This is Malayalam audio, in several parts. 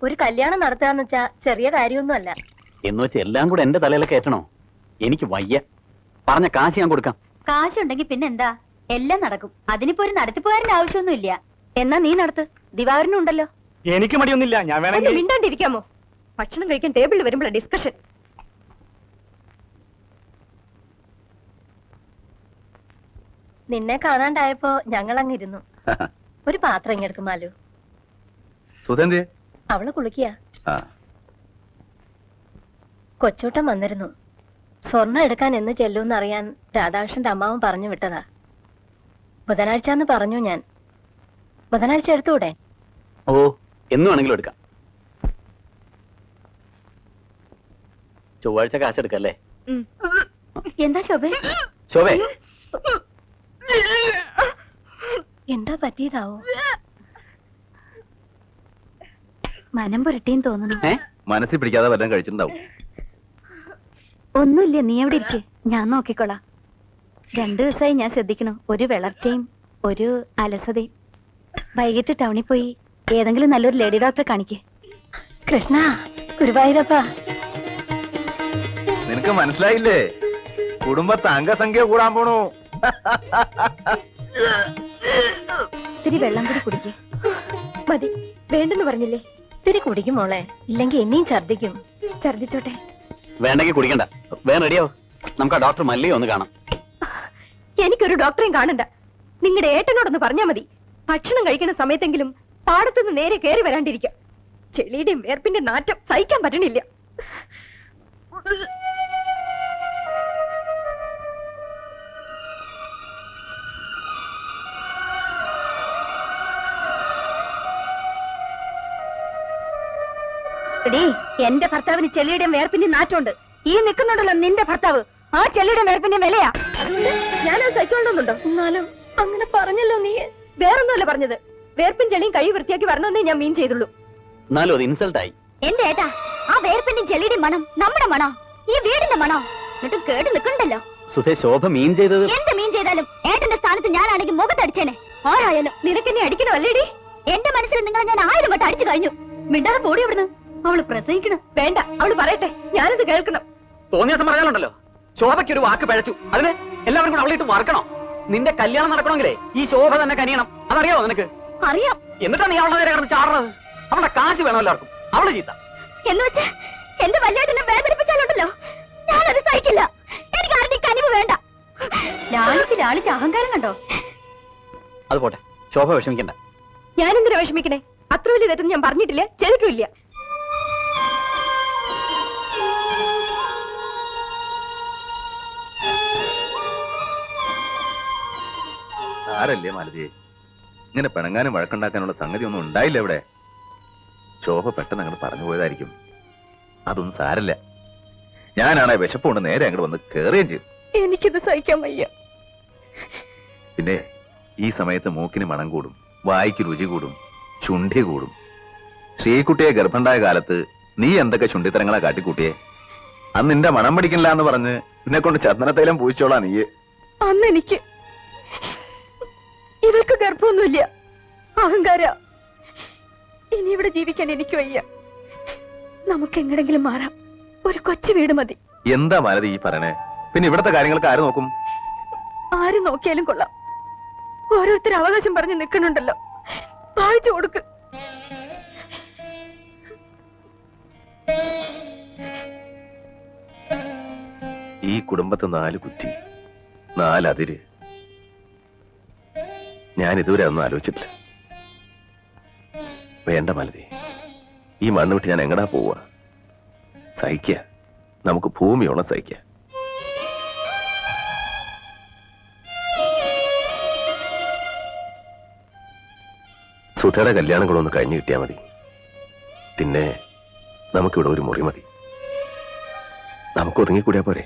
ഒരു കല്യാണം നടത്താന്ന് വെച്ചാ ചെറിയ കാര്യമൊന്നുമല്ല. എന്ന് വെച്ച് എല്ലാം കൂടെ എന്റെ തലയിലൊക്കെ ഏറ്റണോ? എനിക്ക് വയ്യ. പറഞ്ഞ കാശ് ഞാൻ കൊടുക്കാം. കാശുണ്ടെങ്കിൽ പിന്നെന്താ, എല്ലാം നടക്കും. അതിനിപ്പോ ഒരു നടത്തിപ്പുകാരന്റെ ആവശ്യമൊന്നുമില്ല. എന്നാ നീ നടത്ത്, ദിവാകരനുണ്ടല്ലോ. എനിക്ക് മടിയൊന്നുമില്ല, ഞാൻ വേണമെങ്കിൽ. മിണ്ടാണ്ടിരിക്കാമോ? ഭക്ഷണം കഴിക്കാൻ ടേബിളിൽ വരുമ്പോഴാണ് ഡിസ്കഷൻ. നിന്നെ കാണാണ്ടായപ്പോ ഞങ്ങൾ അങ്ങിരുന്നു. ഒരു പാത്രം ഇങ്ങെടുക്കുമാലു. അവള് കുളിക്കുക. കൊച്ചൂട്ടം വന്നിരുന്നു. സ്വർണ്ണം എടുക്കാൻ എന്ന് ചെല്ലൂന്ന് അറിയാൻ രാധാകൃഷ്ണന്റെ അമ്മാവൻ പറഞ്ഞു വിട്ടതാ. ബുധനാഴ്ച എന്ന് പറഞ്ഞു ഞാൻ. ബുധനാഴ്ച എടുത്തുകൂടെ? ഓ, എന്ന് വേണമെങ്കിലും എടുക്കാം. ചൊവ്വാഴ്ച കാശ് എടുക്കല്ലേ? എന്താ ശോഭേ? ശോഭേ, എന്താ പറ്റിയതാവോ? മനം പുരട്ടിയും തോന്നുന്നു. മനസ്സിൽ പിടിക്കാതെ വല്ലതും കഴിച്ചിട്ടുണ്ടാവും. ഒന്നുമില്ല, നീ എവിടെ ഇരിക്കെ, ഞാൻ നോക്കിക്കോളാം. 2 ദിവസമായി ഞാൻ ശ്രദ്ധിക്കണു. ഒരു വിളർച്ചയും ഒരു അലസതയും. വൈകിട്ട് ടൗണിൽ പോയി ഏതെങ്കിലും നല്ലൊരു ലേഡി ഡോക്ടറെ കാണിക്കേ. കൃഷ്ണ, ഗുരുവായൂരപ്പ. നിനക്ക് മനസ്സിലായില്ലേ? കുടുംബത്തെ അംഗസംഖ്യ കൂടാൻ പോണു. ഇത്തിരി വെള്ളം കൂടി കുടിക്കേ. മതി, വേണ്ടെന്ന് പറഞ്ഞില്ലേ? ഇത്തിരി കുടിക്കും മോളെ, ഇല്ലെങ്കിൽ എന്നെയും ഛർദിക്കും. ഛർദിച്ചോട്ടെ. വേണ്ടെങ്കിൽ കുടിക്കണ്ട, വേറെ റെഡിയാവോ. നമുക്ക് ആ ഡോക്ടർ മല്ലിയെ ഒന്ന് കാണാം. എനിക്കൊരു ഡോക്ടറെയും കാണണ്ട. നിങ്ങളുടെ ഏട്ടനോടൊന്ന് പറഞ്ഞാ മതി. ഭക്ഷണം കഴിക്കുന്ന സമയത്തെങ്കിലും പാടത്തുനിന്ന് നേരെ കയറി വരാണ്ടിരിക്കാം. ചെളിയുടെയും വേർപ്പിന്റെ നാറ്റം സഹിക്കാൻ പറ്റണില്ല. എന്റെ ഭർത്താവിന് ചെളിയുടെയും വേർപ്പിന്റെയും നാറ്റമുണ്ട്. ഈ നിൽക്കുന്നുണ്ടല്ലോ നിന്റെ ഭർത്താവ്, ആ ചെളിയുടെ വേർപ്പിന്റെ വിലയാ. ഞാനത് സഹിച്ചോണ്ടോന്നുണ്ടോ? എന്നാലും അങ്ങനെ പറഞ്ഞല്ലോ നീ. വേറൊന്നുമല്ല പറഞ്ഞത്. വേർപ്പും ചെളിയും കഴി വൃത്തിയാക്കി വരണമെന്നേ ഞാൻ മീൻ ചെയ്തുള്ളൂ. എന്നാലും അത് ഇൻസൾട്ടായി. എന്റെ ഏട്ടാ, ആ വേർപ്പിന്റെ ചെളിയുടെ മണം നമ്മുടെ മണോ? ഈ വീടിന്റെ മണോ? എന്നിട്ടും കേട്ട് നിൽക്കണ്ടല്ലോ. സുധേ, ശോഭ മീൻ ചെയ്തത്. എന്ത് മീൻ ചെയ്താലും ഏട്ടന്റെ സ്ഥാനത്ത് ഞാനാണെങ്കിൽ മുഖത്തടിച്ചേനെ. ആരായാലും നിനക്കെന്നെ അടിക്കണോ അല്ലേടി? എന്റെ മനസ്സിൽ നിങ്ങളെ ഞാൻ 1000 വട്ടം അടിച്ചു കഴിഞ്ഞു. മിണ്ടാതെ പോടി ഇവിടുന്ന്. അവള് പ്രസവിക്കണം. വേണ്ട, അവള് പറയട്ടെ, ഞാനത് കേൾക്കണം. തോന്നിയ പറഞ്ഞാലുണ്ടല്ലോ, ശോഭയ്ക്ക് ഒരു വാക്ക് പഴച്ചു. അതിന് എല്ലാവരും കൂടെ അവളിട്ട് മറക്കണോ? നിന്റെ കല്യാണം നടക്കണമെങ്കിലേ ഈ ശോഭ തന്നെ കനിയണം. അതറിയാവോ നിനക്ക്? അറിയാം. എന്നിട്ടാ നീ അവളുടെ നേരെ കിടന്ന് ചാടുന്നത്? അവളുടെ കാശ് വേണം എല്ലാവർക്കും. അവള് ചീത്ത എന്ന് വെച്ച് എന്റെ വല്യേട്ടനെ വേദനിപ്പിച്ചാലുണ്ടല്ലോ, ഞാനത് സഹിക്കില്ല. എനിക്ക് ആരുടെ കനിവ് വേണ്ട. ലാളിച്ച് അഹങ്കാരം കണ്ടോ? അത് പോട്ടെ, ശോഭ വിഷമിക്കണ്ട. ഞാനെന്തിനാ വിഷമിക്കണേ? അത്ര വലിയ തെറ്റൊന്നും ഞാൻ പറഞ്ഞിട്ടില്ല, ചെയ്തിട്ടില്ല. ആരല്ലേ മാലതിയെ, ഇങ്ങനെ പിണങ്ങാനും വഴക്കുണ്ടാക്കാനുള്ള സംഗതി ഒന്നും ഉണ്ടായില്ല ഇവിടെ. ശോഭ പെട്ടെന്ന് അങ്ങോട്ട് പറഞ്ഞു പോയതായിരിക്കും. അതൊന്നും സാരല്ല. ഞാനാണെ വിശപ്പുകൊണ്ട് നേരെ അങ്ങോട്ട് വന്ന് കേറുകയും ചെയ്തു. എനിക്കിത് സഹിക്കാൻ വയ്യ. പിന്നെ ഈ സമയത്ത് മൂക്കിന് മണം കൂടും, വായിക്ക് രുചി കൂടും, ചുണ്ടി കൂടും. ശ്രീകുട്ടിയെ ഗർഭണ്ടായ കാലത്ത് നീ എന്തൊക്കെ ചുണ്ടിത്തരങ്ങളാ കാട്ടിക്കൂട്ടിയെ. അന്ന് നിന്റെ മണം പിടിക്കില്ല എന്ന് പറഞ്ഞ് നിന്നെ കൊണ്ട് ചന്ദനത്തൈലം പൂച്ചോളാ നീ. അന്ന് എനിക്ക് ഇവൾക്ക് ഗർഭമൊന്നുമില്ല. അഹങ്കാര. ഇനി ഇവിടെ ജീവിക്കാൻ എനിക്ക് വയ്യ. നമുക്ക് എങ്ങടെങ്കിലും മാറാം. ഒരു കൊച്ചു വീട് മതി. എന്താ മാലതി ഈ പറയണേ? പിന്നെ ഇവിടത്തെ കാര്യങ്ങൾക്ക് ആര് നോക്കും? ആര് നോക്കിയാലും കൊള്ളാം. ഓരോരുത്തർ അവകാശം പറഞ്ഞ് നിൽക്കണുണ്ടല്ലോ, വായിച്ചു കൊടുക്ക്. ഈ കുടുംബത്തെ 4 കുറ്റി, 4 അതിര്. ഞാൻ ഇതുവരെ ഒന്നും ആലോചിച്ചിട്ടില്ല. വേണ്ട മാലതി, ഈ മണ്ണ് വിട്ട് ഞാൻ എങ്ങടാ പോവുക? സഹിക്ക, നമുക്ക് ഭൂമിയോളം സഹിക്ക. സുധയുടെ കല്യാണം കൂടെ ഒന്ന് കഴിഞ്ഞു കിട്ടിയാൽ മതി. പിന്നെ നമുക്കിവിടെ ഒരു മുറി മതി. നമുക്ക് ഒതുങ്ങിക്കൂടിയാ പോരെ?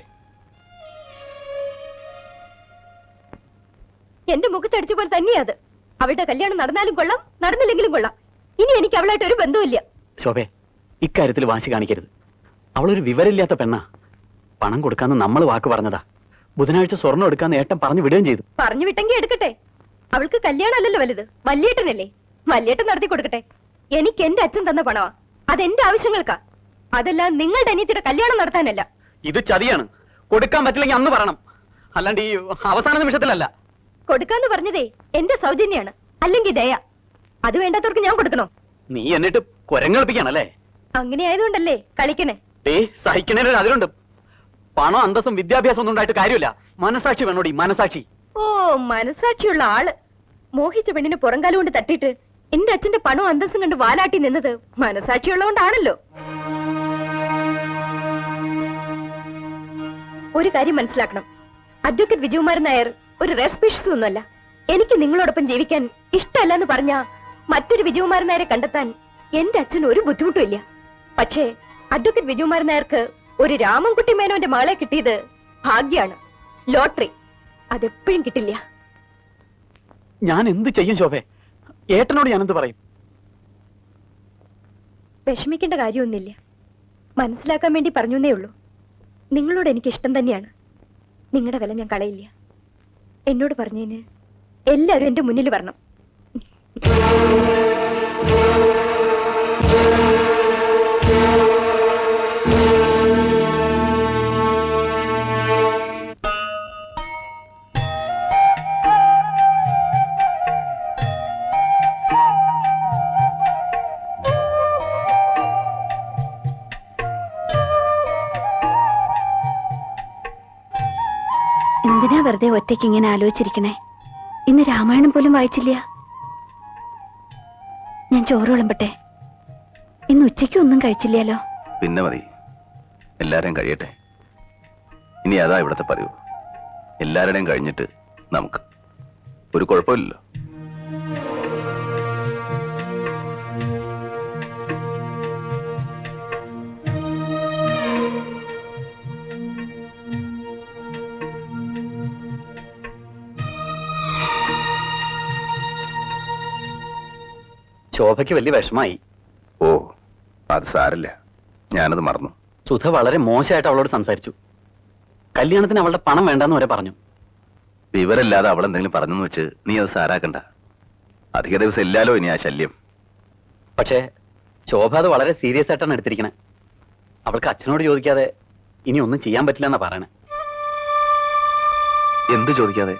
എന്റെ മുഖത്തടിച്ച പോലെ തന്നെയാ അത്. അവളുടെ കല്യാണം നടന്നാലും കൊള്ളാം, നടന്നില്ലെങ്കിലും കൊള്ളാം. ഇനി എനിക്ക് അവളായിട്ട് ഒരു ബന്ധവുമില്ല. ശോഭേ, ഇക്കാര്യത്തിൽ വാശി കാണിക്കരുത്. അവളൊരു വിവരമില്ലാത്ത പെണ്ണാ. പണം കൊടുക്കാന്ന് നമ്മൾ വാക്ക് പറഞ്ഞതാ. ബുധനാഴ്ച സ്വർണ്ണം എടുക്കാന്ന് ഏട്ടൻ പറഞ്ഞു വിടുകയും ചെയ്തു. പറഞ്ഞു വിട്ടെങ്കിൽ എടുക്കട്ടെ. അവൾക്ക് കല്യാണം അല്ലല്ലോ വലുത്, വല്യേട്ടനല്ലേ. വല്യേട്ടൻ നടത്തി കൊടുക്കട്ടെ. എനിക്ക് എന്റെ അച്ഛൻ തന്ന പണമാ. അതെന്റെ ആവശ്യങ്ങൾക്കാ, അതല്ല നിങ്ങളുടെ അനിയത്തിയുടെ കല്യാണം നടത്താനല്ല. ഇത് ചതിയാണ്. കൊടുക്കാൻ പറ്റില്ലെങ്കിൽ അന്ന് പറയണം, അല്ലാണ്ട് ഈ അവസാന നിമിഷത്തിലല്ല. കൊടുക്കാന്ന് പറഞ്ഞതേ എന്റെ സൗജന്യാണ്, അല്ലെങ്കിൽ ദയ. അത് വേണ്ടാത്തവർക്ക് ഞാൻ കൊടുക്കണോ? നീ എന്നിട്ട് കുരങ്ങളിപ്പിക്കാണല്ലേ? അങ്ങനെ ആയതുകൊണ്ടല്ലേ കളിക്കണേ. സഹിക്കണേന് അതിലുണ്ട്. പണം, അന്തസ്സും വിദ്യാഭ്യാസം ഒന്നും ഉണ്ടായിട്ട് കാര്യമില്ല. മനസാക്ഷി വേണോടി, മനസാക്ഷി. ഓ, മനസാക്ഷിയുള്ള ആള്. മോഹിച്ച പെണ്ണിന് പുറംകാലം കൊണ്ട് തട്ടിയിട്ട് എന്റെ അച്ഛന്റെ പണവും അന്തസ്സും കണ്ട് വാലാട്ടി നിന്നത് മനസാക്ഷിയുള്ളതുകൊണ്ടാണല്ലോ. ഒരു കാര്യം മനസ്സിലാക്കണം, അഡ്വക്കേറ്റ് വിജയകുമാരൻ നായർ ഒരു റെയർ സ്പീഷീസ് ഒന്നുമല്ല. എനിക്ക് നിങ്ങളോടൊപ്പം ജീവിക്കാൻ ഇഷ്ടമല്ല എന്ന് പറഞ്ഞ മറ്റൊരു വിജയകുമാരൻ നായരെ കണ്ടെത്താൻ എന്റെ അച്ഛന് ഒരു ബുദ്ധിമുട്ടും ഇല്ല. പക്ഷേ അഡ്വക്കേറ്റ് വിജയകുമാരൻ നായർക്ക് ഒരു രാമൻകുട്ടി മേനോന്റെ മകളെ കിട്ടിയത് ഭാഗ്യാണ്, ലോട്ടറി. അതെപ്പോഴും കിട്ടില്ല. ഞാൻ എന്ത് ചെയ്യും ശോഭേ? ഏട്ടനോട് ഞാൻ എന്ത് പറയും? വിഷമിക്കേണ്ട കാര്യമൊന്നുമില്ല, മനസ്സിലാക്കാൻ വേണ്ടി പറഞ്ഞേ ഉള്ളൂ. നിങ്ങളോട് എനിക്ക് ഇഷ്ടം തന്നെയാണ്. നിങ്ങളുടെ വില ഞാൻ കളയില്ല. എന്നോട് പറഞ്ഞതിന് എല്ലാവരും എന്റെ മുന്നിൽ വരണം. എന്തിനാ വെറുതെ ഒറ്റയ്ക്ക് ഇങ്ങനെ ആലോചിച്ചിരിക്കണേ? ഇന്ന് രാമായണം പോലും വായിച്ചില്ല. ഞാൻ ചോറ് വിളമ്പട്ടെ? ഇന്ന് ഉച്ചയ്ക്ക് ഒന്നും കഴിച്ചില്ലല്ലോ. പിന്നെ മതി, എല്ലാരും കഴിയട്ടെ. ഇനി അതാ ഇവിടത്തെ പതിവ്. എല്ലാവരുടെയും കഴിഞ്ഞിട്ട് നമുക്ക് ഒരു കുഴപ്പമില്ലല്ലോ. ശോഭയ്ക്ക് വലിയ വിഷമായി. ഓ, അത് സാരല്ല, ഞാനത് മറന്നു. സുധ വളരെ മോശമായിട്ട് അവളോട് സംസാരിച്ചു. കല്യാണത്തിന് അവളുടെ പണം വേണ്ടെന്ന് വരെ പറഞ്ഞു. വിവരമില്ലാതെ അവൾ എന്തെങ്കിലും പറഞ്ഞെന്ന് വെച്ച് നീ അത് സാരാക്കണ്ട. അധിക ദിവസം ഇല്ലാലോ ഇനി ആ ശല്യം. പക്ഷേ ശോഭ അത് വളരെ സീരിയസ് ആയിട്ടാണ് എടുത്തിരിക്കണേ. അവൾക്ക് അച്ഛനോട് ചോദിക്കാതെ ഇനി ഒന്നും ചെയ്യാൻ പറ്റില്ല എന്നാ പറയണേ. എന്ത് ചോദിക്കാതെ?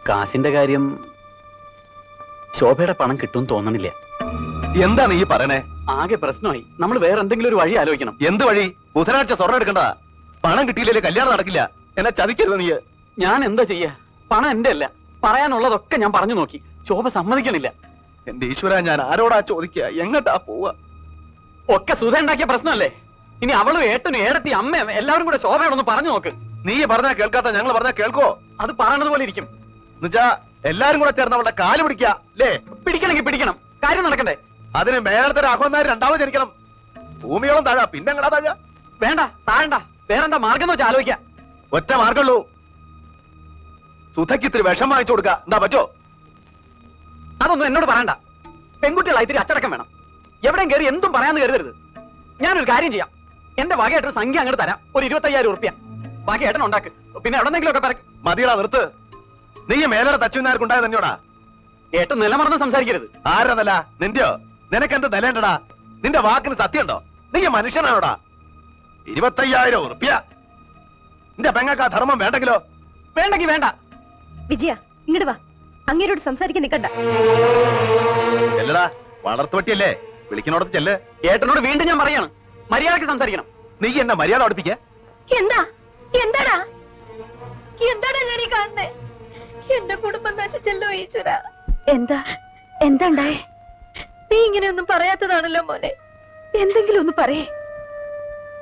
കാശിന്റെ കാര്യം. ശോഭയുടെ പണം കിട്ടുമെന്ന് തോന്നണില്ല. എന്താ നീ പറയണേ? ആകെ പ്രശ്നമായി. നമ്മൾ വേറെ എന്തെങ്കിലും ഒരു വഴി ആലോചിക്കണം. എന്ത് വഴി? ബുധനാഴ്ച സ്വർണ്ണം എടുക്കണ്ട. പണം കിട്ടിയില്ലേ കല്യാണം നടക്കില്ല. എന്നെ ചതിക്കരുത് നീ. ഞാൻ എന്താ ചെയ്യാ? പണം എന്റെ അല്ല. പറയാനുള്ളതൊക്കെ ഞാൻ പറഞ്ഞു നോക്കി. ശോഭ സമ്മതിക്കണില്ല. എന്റെ ഈശ്വര, ഞാൻ ആരോടാ ചോദിക്കുക? എങ്ങട്ടാ പോവാ? ഒക്കെ സുധ ഉണ്ടാക്കിയ പ്രശ്നമല്ലേ? ഇനി അവളും ഏട്ടനും ഏടത്തി അമ്മയും എല്ലാവരും കൂടെ ശോഭയോടൊന്ന് പറഞ്ഞു നോക്ക്. നീ പറഞ്ഞാ കേൾക്കാത്ത ഞങ്ങൾ പറഞ്ഞാ കേൾക്കോ? അത് പറയണത് പോലെ ഇരിക്കും. എന്നുവെച്ചാ എല്ലാരും കൂടെ ചേർന്ന് അവളുടെ കാല് പിടിക്കുക അല്ലേ? പിടിക്കണമെങ്കിൽ പിടിക്കണം. കാര്യം നടക്കണ്ടേ? അതിന് മേലത്തെ രാഘവന്മാർ രണ്ടാമത് ജനിക്കണം. ഭൂമിയോളം താഴാ, പിന്നെ എങ്ങടാ താഴാ? വേണ്ട, താഴണ്ട. വേറെന്താ മാർഗം എന്ന് വെച്ചാൽ ആലോചിക്കാം. ഒറ്റ മാർഗമുള്ളൂ. സുധയ്ക്ക് ഇത്തിരി വിഷം വാങ്ങിച്ചു കൊടുക്ക. എന്താ പറ്റോ? അതൊന്നും എന്നോട് പറയണ്ട. പെൺകുട്ടികളായി ഇത്തിരി അച്ചടക്കം വേണം. എവിടെയും കയറി എന്തും പറയാന്ന് കരുതരുത്. ഞാനൊരു കാര്യം ചെയ്യാം. എന്റെ വകയായിട്ടൊരു സംഖ്യ അങ്ങോട്ട് തരാം. ഒരു 25,000 ഉറുപ്പ്യ. ബാക്കി ഏട്ടൻ ഉണ്ടാക്ക്. പിന്നെ എവിടെന്നെങ്കിലും ഒക്കെ പറ. മതിയടാ, നിർത്ത്. നീ മേലറെ തച്ചുനാർക്കുണ്ടായത് തന്നെയോടാ. ഏട്ടൻ നിലമറന്ന് സംസാരിക്കരുത്. ആരാ നില? നിന്റെയോ? നിനക്കെന്ത് നിലണ്ടടാ? നിന്റെ വാക്കിന് സത്യമുണ്ടോ? നീ മനുഷ്യനാണോടാ? 25,000 ഉറുപ്പ്യ. നിന്റെ പെങ്ങക്ക് ആ ധർമ്മം വേണ്ടെങ്കിലോ? വേണ്ടെങ്കിൽ വേണ്ട. വിജയ, ഇങ്ങോട്ട് വാ. അങ്ങേരോട് സംസാരിക്കാൻ നിൽക്കണ്ട. ചെല്ലടാ, വളർത്തുപട്ടിയല്ലേ? വിളിക്കണോടത്ത് ചെല്ല്. ഏട്ടനോട് വീണ്ടും ഞാൻ പറയാണ്, മര്യാദക്ക് സംസാരിക്കണം. നീ എന്നെ മര്യാദ പഠിപ്പിക്ക. എന്താ? എന്താടാ? എന്താടാ ഞാൻ ഈ കാണുന്നേ? എന്റെ കുടുംബം നശിച്ചല്ലോ ഈശ്വര. എന്താ ഉണ്ടായേ? നീ ഇങ്ങനെയൊന്നും പറയാത്തതാണല്ലോ മോനെ. എന്തെങ്കിലും ഒന്ന് പറയേ.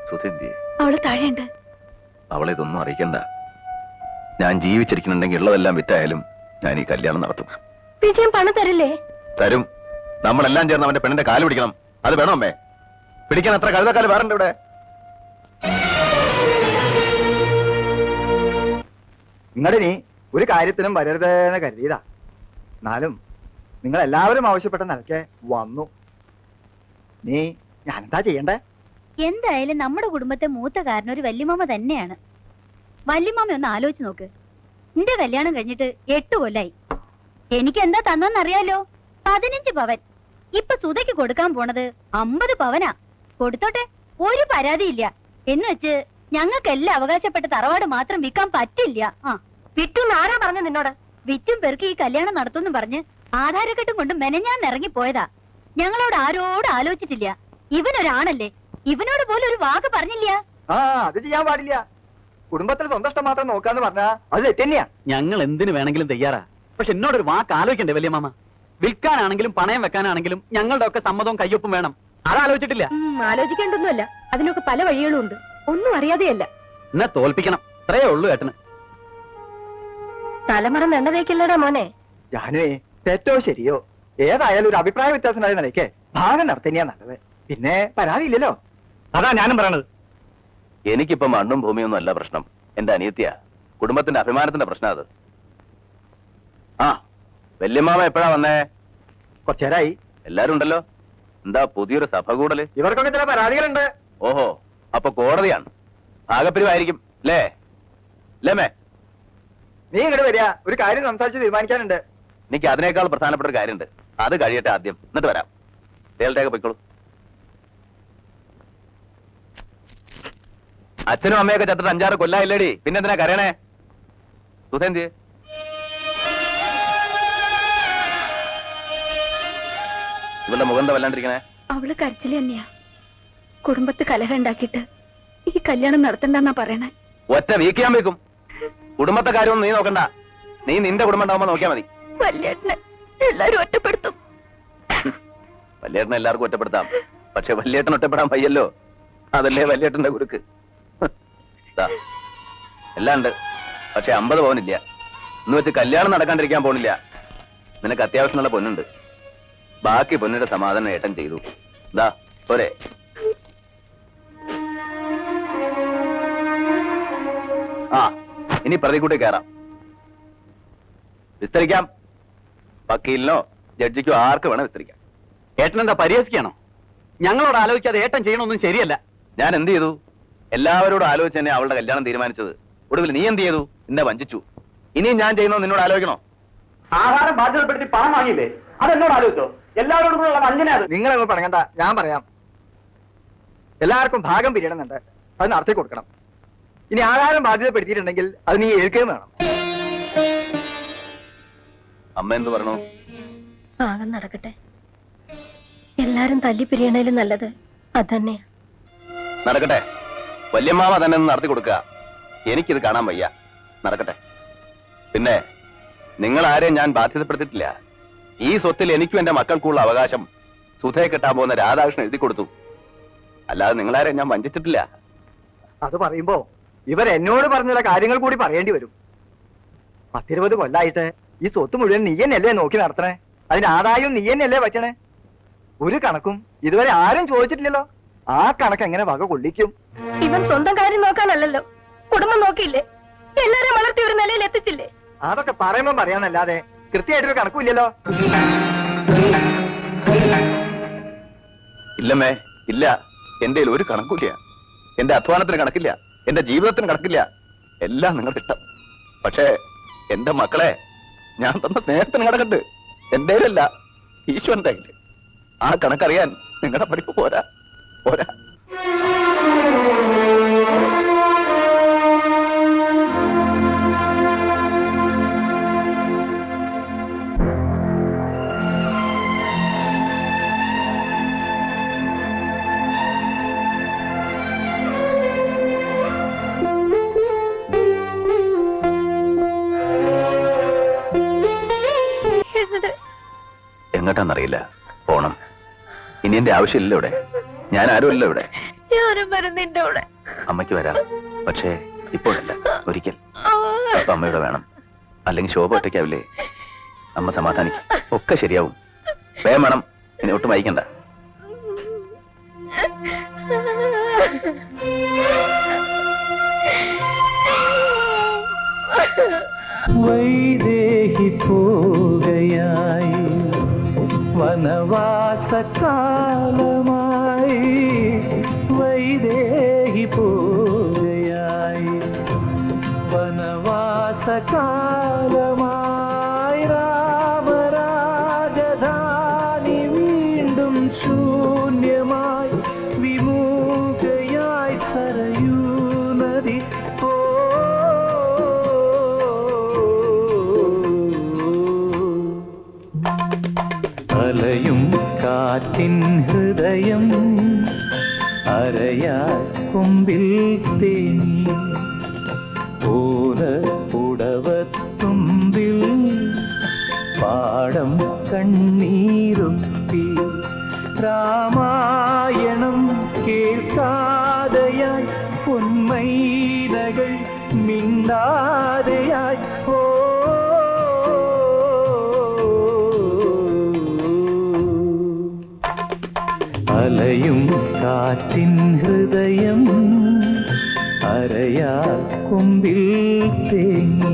സുധന്തി, അവള് താഴെയുണ്ട്. അവളെ ഇതൊന്നും അറിയിക്കണ്ട. ഞാൻ ജീവിച്ചിരിക്കുന്നുണ്ടെങ്കിൽ ഉള്ളതെല്ലാം വിറ്റായാലും ഞാൻ ഈ കല്യാണം നടത്തും. വിജയം പണം തരില്ലേ? തരും. നമ്മളെല്ലാം ചേർന്ന് അവന്റെ പെണ്ണിന്റെ കാല് പിടിക്കണം. അത് വേണോ അമ്മേ? പിടിക്കാൻ അത്ര കഴുതക്കാല് വേറെ ഇവിടെ. നിങ്ങളിനി ഒരു കാര്യത്തിനും വരരുതെന്ന് കരുതിയതാ. എന്നാലും നിങ്ങൾ എല്ലാവരും ആവശ്യപ്പെട്ട നിലയ്ക്ക് വന്നു. നീ ഞാനെന്താ ചെയ്യണ്ടേ? എന്തായാലും നമ്മുടെ കുടുംബത്തെ മൂത്ത കാരണം ഒരു വല്യമാമ തന്നെയാണ്. വല്യമാമ ഒന്ന് ആലോചിച്ച് നോക്ക്. നിന്റെ കല്യാണം കഴിഞ്ഞിട്ട് 8 കൊല്ലായി. എനിക്ക് എന്താ തന്നോന്നറിയാലോ? 15 പവൻ. ഇപ്പൊ സുധയ്ക്ക് കൊടുക്കാൻ പോണത് 50 പവനാ. കൊടുത്തോട്ടെ, ഒരു പരാതിയില്ല. എന്ന് വെച്ച് ഞങ്ങൾക്കെല്ലാം അവകാശപ്പെട്ട തറവാട് മാത്രം വിൽക്കാൻ പറ്റില്ല. ആ, വിറ്റു ആരാ പറഞ്ഞു നിന്നോട്? വിറ്റും പെറുക്കി ഈ കല്യാണം നടത്തുമെന്ന് പറഞ്ഞ് ആധാരക്കെട്ടും കൊണ്ട് മെനഞ്ഞാൻ ഇറങ്ങി പോയതാ. ഞങ്ങളോട് ആരോട് ആലോചിച്ചിട്ടില്ല. ഇവനൊരാണല്ലേ, ഇവനോട് പോലും ഒരു വാക്ക് പറഞ്ഞില്ല. ആ, അത് ചെയ്യാൻ പാടില്ല. കുടുംബത്തിൽ സ്വന്തം ഇഷ്ടം മാത്രം നോക്കാന്ന് പറഞ്ഞാ അത് തെറ്റന്നെയാ. ഞങ്ങൾ എന്തിനു വേണമെങ്കിലും തയ്യാറാ. പക്ഷെ എന്നോടൊരു വാക്ക് ആലോചിക്കണ്ടേ വല്യമാമ? വിൽക്കാനാണെങ്കിലും പണയം വെക്കാനാണെങ്കിലും ഞങ്ങളുടെ ഒക്കെ സമ്മതവും കയ്യൊപ്പും വേണം. അതാലോചിച്ചിട്ടില്ല. ആലോചിക്കേണ്ടൊന്നുമല്ല, അതിനൊക്കെ പല വഴികളും ഉണ്ട്. ഒന്നും അറിയാതെയല്ല. എന്നെ തോൽപ്പിക്കണം, അത്രയേ ഉള്ളൂ ഏട്ടന്. തലമറന്ന് എണ്ണ തേക്കില്ലടാ മോനെ. ജാനുവേ, തെറ്റോ ശരിയോ ഏതായാലും ഒരു അഭിപ്രായ വ്യത്യാസം ഉണ്ടായ നിലയ്ക്ക് ഭാഗം നടത്തന്നെയാ നല്ലത്. പിന്നെ പരാതിയില്ലല്ലോ. അതാ ഞാനും പറയണത്. എനിക്കിപ്പോ മണ്ണും ഭൂമിയൊന്നും അല്ല പ്രശ്നം. എന്റെ അനിയത്തിയാ, കുടുംബത്തിന്റെ അഭിമാനത്തിന്റെ പ്രശ്നം അത്. ആ, വല്യമ്മാമ എപ്പോഴാ വന്നേ? കുറച്ചേരായി. എല്ലാരും ഉണ്ടല്ലോ. എന്താ പുതിയൊരു സഭ കൂടല്? ഇവർക്കൊക്കെ ചില പരാതികളുണ്ട്. ഓഹോ, അപ്പൊ കോടതിയാണ്. ഭാഗപ്പിരിവായിരിക്കും അല്ലേ? ലേമേ, നീ ഇങ്ങോട്ട് വരിക, ഒരു കാര്യം സംസാരിച്ച് തീരുമാനിക്കാനുണ്ട്. എനിക്ക് അതിനേക്കാൾ പ്രധാനപ്പെട്ട ഒരു കാര്യമുണ്ട്. അത് കഴിയട്ടെ ആദ്യം, എന്നിട്ട് വരാം. ഡേൽട്ടേക്ക് പോയിക്കോളൂ. അച്ഛനും അമ്മയൊക്കെ ചത്തിട്ട് 5-6 കൊല്ലായില്ലേടി, പിന്നെന്തിനാ കരയണേ? സുധേന്തി ഇവളുടെ മുഖം എന്താ വല്ലാണ്ടിരിക്കണേ? അവള് കരച്ചില് തന്നെയാ. കുടുംബത്ത് കലഹം ഉണ്ടാക്കിയിട്ട് ഈ കല്യാണം നടത്തണ്ടെന്നാ പറയണേ. ഒറ്റ വീക്കിയാൻ വെക്കും. കുടുംബത്തെ കാര്യമൊന്നും നീ നോക്കണ്ട. നീ നിന്റെ കുടുംബം ഉണ്ടാവുമ്പോ നോക്കിയാ മതി. വല്യേട്ടനെ എല്ലാരും ഒറ്റപ്പെടുത്തും. വല്യേട്ടനെ എല്ലാവർക്കും ഒറ്റപ്പെടുത്താം, പക്ഷെ വല്യേട്ടൻ ഒറ്റപ്പെടാൻ വയ്യല്ലോ. അതല്ലേ വല്യേട്ടന്റെ കുരുക്ക്. ദാ, എല്ലാം ഉണ്ട്, പക്ഷെ 50 പവനില്ല. എന്ന് വെച്ച് കല്യാണം നടക്കാണ്ടിരിക്കാൻ പോണില്ല. നിനക്ക് അത്യാവശ്യമുള്ള പൊന്നുണ്ട്. ബാക്കി പൊന്നിന്റെ സമാധാനം ഏട്ടൻ ചെയ്തു. ദാ പോരെ. ആ, ഇനി പ്രതിക്കൂട്ടി കയറാം. വിസ്തരിക്കാം. വക്കീലിനോ ജഡ്ജിക്കോ ആർക്ക് വേണം വിസ്തരിക്കാം. ഏട്ടൻ എന്താ പരിഹസിക്കാണോ? ഞങ്ങളോട് ആലോചിക്കാതെ ഏട്ടൻ ചെയ്യണമൊന്നും ശരിയല്ല. ഞാൻ എന്ത് ചെയ്തു? എല്ലാവരോടും ആലോചിച്ച് തന്നെ അവളുടെ കല്യാണം തീരുമാനിച്ചത്. ഒടുവിൽ നീ എന്ത് ചെയ്തു? എന്നെ വഞ്ചിച്ചു. ഇനിയും ഞാൻ ചെയ്യണോ നിന്നോട് ആലോചിക്കണോ? ആഹാരം ബാധ്യതപ്പെടുത്തി പണം വാങ്ങിയില്ലേ, അതെന്നോട് ആലോചിച്ചോ? എല്ലാവരോടും കൂടെ വഞ്ചന അത്. നിങ്ങളൊന്നും പറയണ്ട, ഞാൻ പറയാം. എല്ലാവർക്കും ഭാഗം പിരിയണമെന്നുണ്ട്, അത് നടത്തി കൊടുക്കണം. ഇനി ആഹാരം ബാധ്യതപ്പെടുത്തിയിട്ടുണ്ടെങ്കിൽ അത് നീ ഏൽക്കുകയും വേണം. അമ്മ എന്ത് പറയണു? ഭാഗം നടക്കട്ടെ. എല്ലാരും തല്ലി പിരിയണേലും നല്ലത് അതന്നെയാ. നടക്കട്ടെ. വല്യമ്മാവ തന്നെ ഒന്ന് നടത്തി കൊടുക്കുക. എനിക്കിത് കാണാൻ വയ്യ. നടക്കട്ടെ. പിന്നെ നിങ്ങൾ ആരെയും ഞാൻ ബാധ്യതപ്പെടുത്തിയിട്ടില്ല. ഈ സ്വത്തിൽ എനിക്കും എന്റെ മക്കൾക്കുള്ള അവകാശം സുധയെ കിട്ടാൻ പോകുന്ന രാധാകൃഷ്ണൻ എഴുതി കൊടുത്തു. അല്ലാതെ നിങ്ങളാരെയും ഞാൻ വഞ്ചിച്ചിട്ടില്ല. അത് പറയുമ്പോ ഇവർ എന്നോട് പറഞ്ഞ ചില കാര്യങ്ങൾ കൂടി പറയേണ്ടി വരും. 10-20 കൊല്ലായിട്ട് ഈ സ്വത്ത് മുഴുവൻ നീ തന്നെയല്ലേ നോക്കി നടത്തണേ? അതിന് ആദായവും നീ തന്നെയല്ലേ പറ്റണേ? ഒരു കണക്കും ഇതുവരെ ആരും ചോദിച്ചിട്ടില്ലല്ലോ. ആ കണക്ക് എങ്ങനെ വക കൊള്ളിക്കും? ഇവൻ സ്വന്തം കാര്യം നോക്കാനല്ലല്ലോ, കുടുംബം നോക്കിയില്ലേ? എല്ലാരും വളർത്തി ഒരു നിലയിൽ എത്തിച്ചില്ലേ? അതൊക്കെ പറയുമ്പോ പറയാന്നല്ലാതെ കൃത്യമായിട്ടൊരു കണക്കുമില്ലല്ലോ. ഇല്ലമ്മേ, ഇല്ല. എന്റെ ഒരു കണക്കില്ല. എന്റെ അധ്വാനത്തിന് കണക്കില്ല, എന്റെ ജീവിതത്തിന് കണക്കില്ല. എല്ലാം നിങ്ങളുടെ ഇഷ്ടം. പക്ഷേ എന്റെ മക്കളെ ഞാൻ തന്ന സ്നേഹത്തിന് കണക്കുണ്ട്. എന്റെ അല്ല, ഈശ്വരന്റെ കയ്യില്. ആ കണക്കറിയാൻ നിങ്ങളുടെ പഠിപ്പ് പോരാ പോരാ. എങ്ങോട്ടാന്നറിയില്ല, പോണം. ഇനി എന്റെ ആവശ്യമില്ല ഇവിടെ. ഞാൻ ആരുമല്ല ഇവിടെ. ഞാനും വരുന്നിന്റെ കൂടെ. അമ്മയ്ക്ക് വരാം, പക്ഷേ ഇപ്പോഴല്ല, ഒരിക്കൽ. അപ്പൊ അമ്മയുടെ വേണം, അല്ലെങ്കിൽ ശോഭ ഒറ്റയ്ക്കാവില്ലേ? അമ്മ സമാധാനിക്കും, ഒക്കെ ശരിയാവും. വേഗം വേണം, ഇനി ഒട്ടും വൈകണ്ട. വൈദേഹി പോകയായി വനവാസകാലമായി, വൈദേഹി പോകയായി വനവാസകാലമായി, രാമരാജധാനി വീണ ഹൃദയം അരയാൽ കൊമ്പിൽ തേങ്ങി ഓല പുടവത്തുമ്പിൽ പാടം കണ്ണീരൊപ്പി രാമായണം കേൾക്കാതെയായി പൊന്മൈനകൾ മിണ്ടാതെയായി ഓ അലയും കാറ്റിൻ ഹൃദയം അരയാൽ കൊമ്പിൽ തേങ്ങി.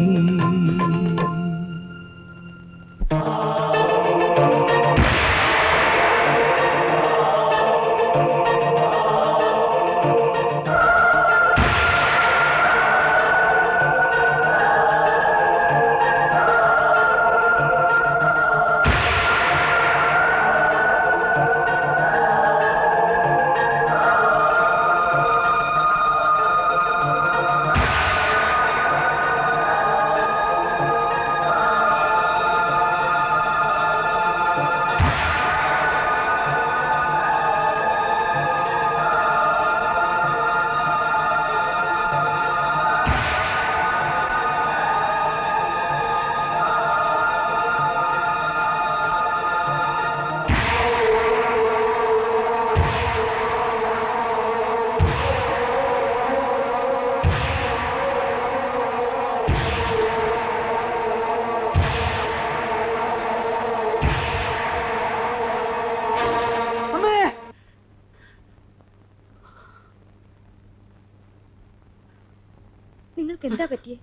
നിങ്ങൾക്ക് എന്താ പറ്റിയേ?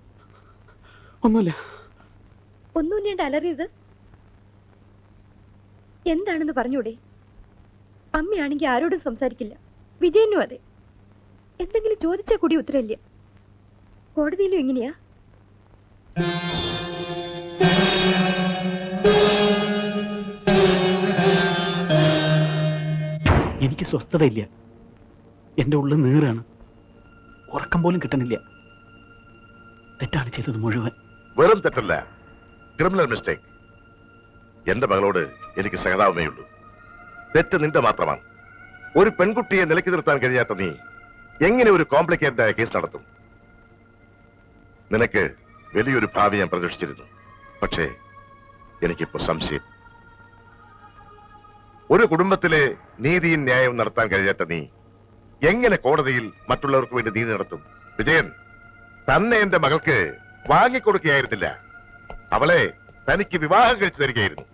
ഒന്നുമില്ല. ഒന്നുമില്ലേണ്ട അലറിയത് എന്താണെന്ന് പറഞ്ഞൂടെ? അമ്മയാണെങ്കിൽ ആരോടും സംസാരിക്കില്ല, വിജയനും അതെ. എന്തെങ്കിലും ചോദിച്ചാൽ കൂടി ഉത്തരവില്ല. കോടതിയിലും എങ്ങനെയാ? എനിക്ക് സ്വസ്ഥതയില്ല. എന്റെ ഉള്ളിൽ നീറാണ്. ഉറക്കം പോലും കിട്ടണില്ല. തെറ്റാണ് ചെയ്തത് മുഴുവൻ. വെറും തെറ്റല്ല, ക്രിമിനൽ മിസ്റ്റേക്ക്. എന്റെ മകളോട് എനിക്ക് സഹതാപമേയുള്ളൂ. തെറ്റ് നിന്റെ മാത്രമാണ്. ഒരു പെൺകുട്ടിയെ നിലയ്ക്ക് നിർത്താൻ കഴിയാത്ത നീ എങ്ങനെ ഒരു കോംപ്ലിക്കേറ്റഡ് ആയ കേസ് നടത്തും? നിനക്ക് വലിയൊരു ഭാവി ഞാൻ പ്രതീക്ഷിച്ചിരുന്നു. പക്ഷേ എനിക്കിപ്പോ സംശയം. ഒരു കുടുംബത്തിലെ നീതിയും ന്യായവും നടത്താൻ കഴിയാത്ത നീ എങ്ങനെ കോടതിയിൽ മറ്റുള്ളവർക്ക് വേണ്ടി നീതി നടത്തും? വിജയൻ തന്നെ എന്റെ മകൾക്ക് വാങ്ങിക്കൊടുക്കുകയായിരുന്നില്ല, അവളെ തനിക്ക് വിവാഹം കഴിച്ചു തരികയായിരുന്നു.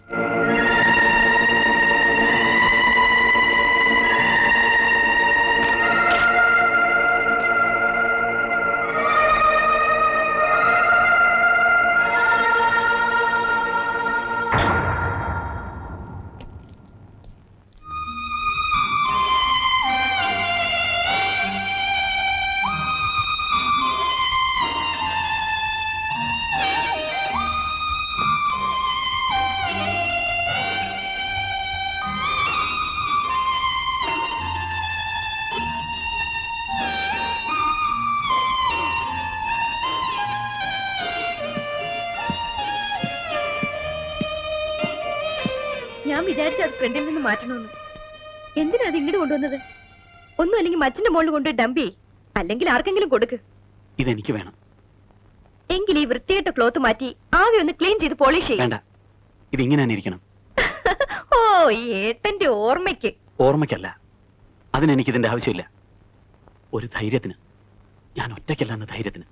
ഞാൻ വിചാരിച്ചു അത് ഫ്രണ്ടിൽ നിന്ന് മാറ്റണമെന്ന്. എന്തിനാ അത് ഇങ്ങോട്ട് കൊണ്ടുവന്നത്? ഒന്നും അല്ലെങ്കിൽ മച്ചിന്റെ മുകളിൽ കൊണ്ട് ഡംപി, അല്ലെങ്കിൽ ആർക്കെങ്കിലും കൊടുക്ക്. ഇതെനിക്ക് വേണം. എങ്കിൽ ഈ വൃത്തികെട്ട ക്ലോത്ത് മാറ്റി ആകെ ഒന്ന് ക്ലീൻ ചെയ്ത് പോളിഷ് ചെയ്യും. വേണ്ട, ഇതിങ്ങനെ തന്നെ ഇരിക്കണം. ഓ, ഏട്ടന്റെ ഓർമ്മയ്ക്ക്. ഓർമ്മയ്ക്കല്ല, അതിനെനിക്കിതിന്റെ ആവശ്യമില്ല. ഒരു ധൈര്യത്തിന്. ഞാൻ ഒറ്റയ്ക്കല്ല എന്ന ധൈര്യത്തിന്.